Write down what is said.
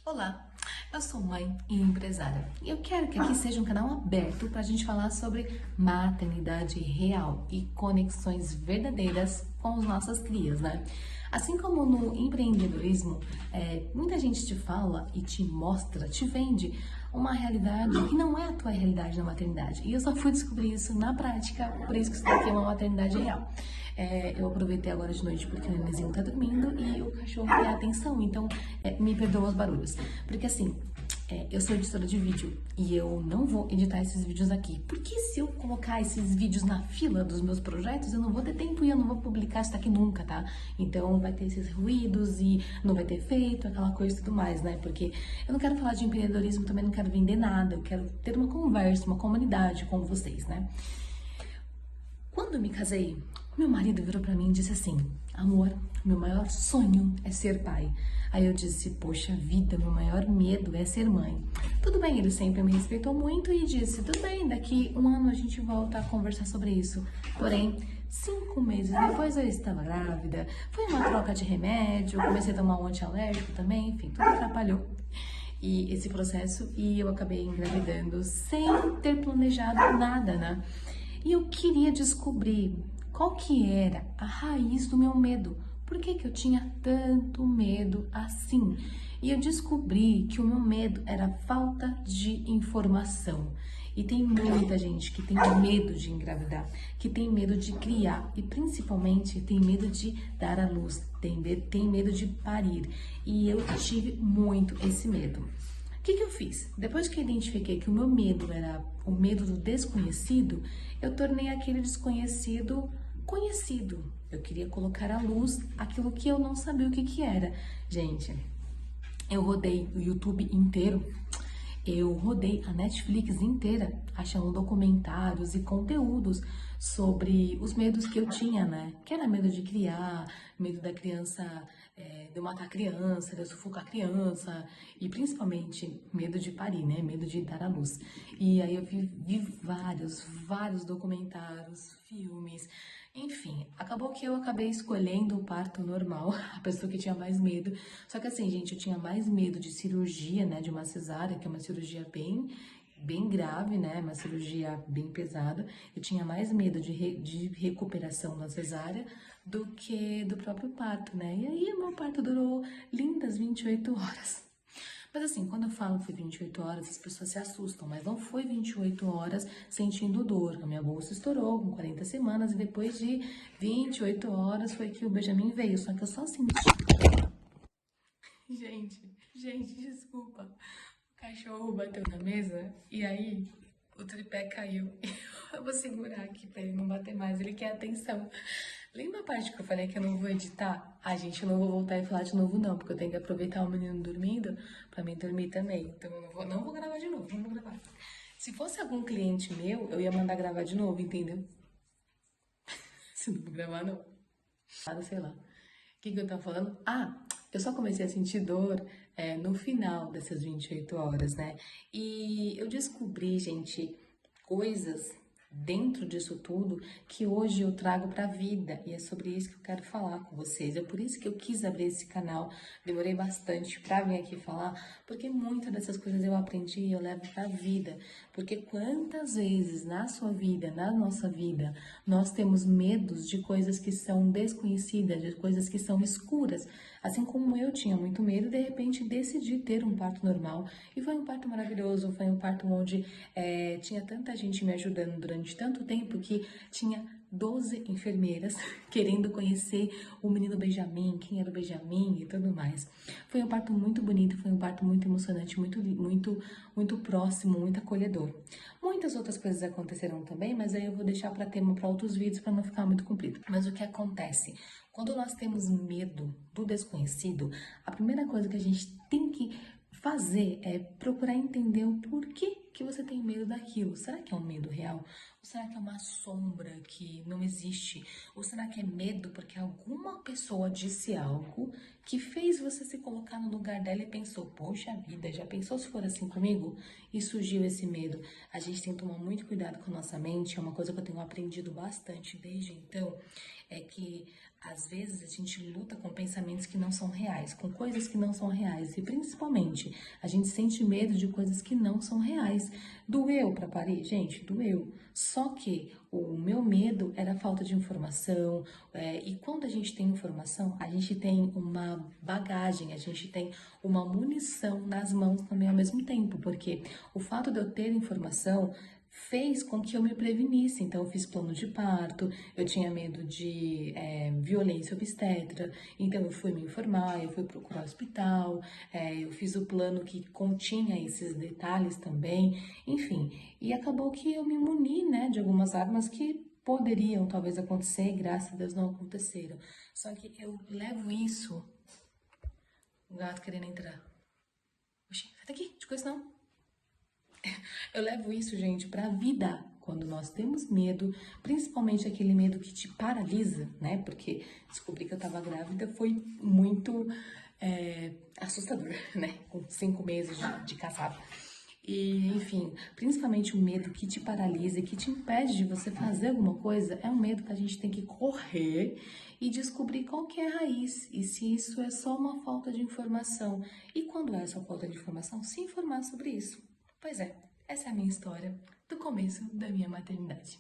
Olá, eu sou mãe e empresária e eu quero que aqui seja um canal aberto para a gente falar sobre maternidade real e conexões verdadeiras com as nossas crias, né? Assim como no empreendedorismo, muita gente te fala e te mostra, te vende uma realidade que não é a tua realidade na maternidade. E eu só fui descobrir isso na prática, por isso que isso daqui é uma maternidade real. Eu aproveitei agora de noite porque o nenenzinho tá dormindo e o cachorro quer atenção, então me perdoa os barulhos. Porque assim, eu sou editora de vídeo e eu não vou editar esses vídeos aqui. Porque se eu colocar esses vídeos na fila dos meus projetos, eu não vou ter tempo e eu não vou publicar isso aqui nunca, tá? Então vai ter esses ruídos e não vai ter feito, aquela coisa e tudo mais, né? Porque eu não quero falar de empreendedorismo, também não quero vender nada, eu quero ter uma conversa, uma comunidade com vocês, né? Quando eu me casei, meu marido virou pra mim e disse assim: amor, meu maior sonho é ser pai. Aí eu disse: poxa vida, meu maior medo é ser mãe. Tudo bem, ele sempre me respeitou muito e disse: tudo bem, daqui um ano a gente volta a conversar sobre isso. Porém, 5 meses depois eu estava grávida, foi uma troca de remédio, eu comecei a tomar um antialérgico também, enfim, tudo atrapalhou e esse processo e eu acabei engravidando sem ter planejado nada, né? E eu queria descobrir qual que era a raiz do meu medo. Por que que eu tinha tanto medo assim? E eu descobri que o meu medo era falta de informação. E tem muita gente que tem medo de engravidar, que tem medo de criar e principalmente tem medo de dar à luz, tem medo de parir. E eu tive muito esse medo. O que eu fiz? Depois que eu identifiquei que o meu medo era o medo do desconhecido, eu tornei aquele desconhecido conhecido. Eu queria colocar à luz aquilo que eu não sabia o que que era. Gente, eu rodei o YouTube inteiro, eu rodei a Netflix inteira achando documentários e conteúdos sobre os medos que eu tinha, né? Que era medo de criar, medo da criança, de eu matar a criança, de eu sufocar a criança e principalmente medo de parir, né? Medo de dar à luz. E aí eu vi vários documentários, filmes, enfim, acabou que eu acabei escolhendo o parto normal, a pessoa que tinha mais medo. Só que assim, gente, eu tinha mais medo de cirurgia, né, de uma cesárea, que é uma cirurgia bem grave, né, uma cirurgia bem pesada. Eu tinha mais medo de recuperação na cesárea do que do próprio parto, né? E aí o meu parto durou lindas 28 horas. Mas assim, quando eu falo que foi 28 horas, as pessoas se assustam, mas não foi 28 horas sentindo dor. A minha bolsa estourou com 40 semanas e depois de 28 horas foi que o Benjamin veio. Só que eu só senti. Gente, desculpa. O cachorro bateu na mesa e aí o tripé caiu. Eu vou segurar aqui pra ele não bater mais. Ele quer atenção. Lembra a parte que eu falei que eu não vou editar? Ah, gente, eu não vou voltar e falar de novo, não, porque eu tenho que aproveitar o menino dormindo pra mim dormir também. Então eu não vou gravar de novo, não vou gravar. Se fosse algum cliente meu, eu ia mandar gravar de novo, entendeu? Se não vou gravar, não. Nada, sei lá. O que eu tava falando? Ah, eu só comecei a sentir dor no final dessas 28 horas, né? E eu descobri, gente, coisas dentro disso tudo que hoje eu trago pra vida e é sobre isso que eu quero falar com vocês. É por isso que eu quis abrir esse canal. Demorei bastante pra vir aqui falar, porque muitas dessas coisas eu aprendi e eu levo pra vida. Porque quantas vezes na sua vida, na nossa vida, nós temos medos de coisas que são desconhecidas, de coisas que são escuras. Assim como eu tinha muito medo, de repente decidi ter um parto normal. E foi um parto maravilhoso, foi um parto onde tinha tanta gente me ajudando durante tanto tempo que tinha 12 enfermeiras querendo conhecer o menino Benjamin, quem era o Benjamin e tudo mais. Foi um parto muito bonito, foi um parto muito emocionante, muito próximo, muito acolhedor. Muitas outras coisas aconteceram também, mas aí eu vou deixar para tema para outros vídeos para não ficar muito comprido. Mas o que acontece? Quando nós temos medo do desconhecido, a primeira coisa que a gente tem que fazer é procurar entender o porquê que você tem medo daquilo. Será que é um medo real? Ou será que é uma sombra que não existe? Ou será que é medo porque alguma pessoa disse algo que fez você se colocar no lugar dela e pensou, poxa vida, já pensou se for assim comigo? E surgiu esse medo. A gente tem que tomar muito cuidado com a nossa mente, é uma coisa que eu tenho aprendido bastante desde então, é que às vezes a gente luta com pensamentos que não são reais, com coisas que não são reais, e principalmente a gente sente medo de coisas que não são reais. Doeu pra parir? Gente, doeu. Só que o meu medo era a falta de informação, e quando a gente tem informação, a gente tem uma bagagem, a gente tem uma munição nas mãos também ao mesmo tempo, porque o fato de eu ter informação fez com que eu me prevenisse. Então, eu fiz plano de parto, eu tinha medo de violência obstétrica, então eu fui me informar, eu fui procurar hospital, eu fiz o plano que continha esses detalhes também, enfim. E acabou que eu me muni, né, de algumas armas que poderiam talvez acontecer, e graças a Deus não aconteceram. Só que eu levo isso... O gato querendo entrar. Oxi, sai daqui, de coisa não. Eu levo isso, gente, pra vida. Quando nós temos medo, principalmente aquele medo que te paralisa, né? Porque descobrir que eu tava grávida foi muito assustador, né? Com 5 meses de casada. E, enfim, principalmente o medo que te paralisa e que te impede de você fazer alguma coisa, é um medo que a gente tem que correr e descobrir qual que é a raiz e se isso é só uma falta de informação. E quando é essa falta de informação, se informar sobre isso. Pois é, essa é a minha história do começo da minha maternidade.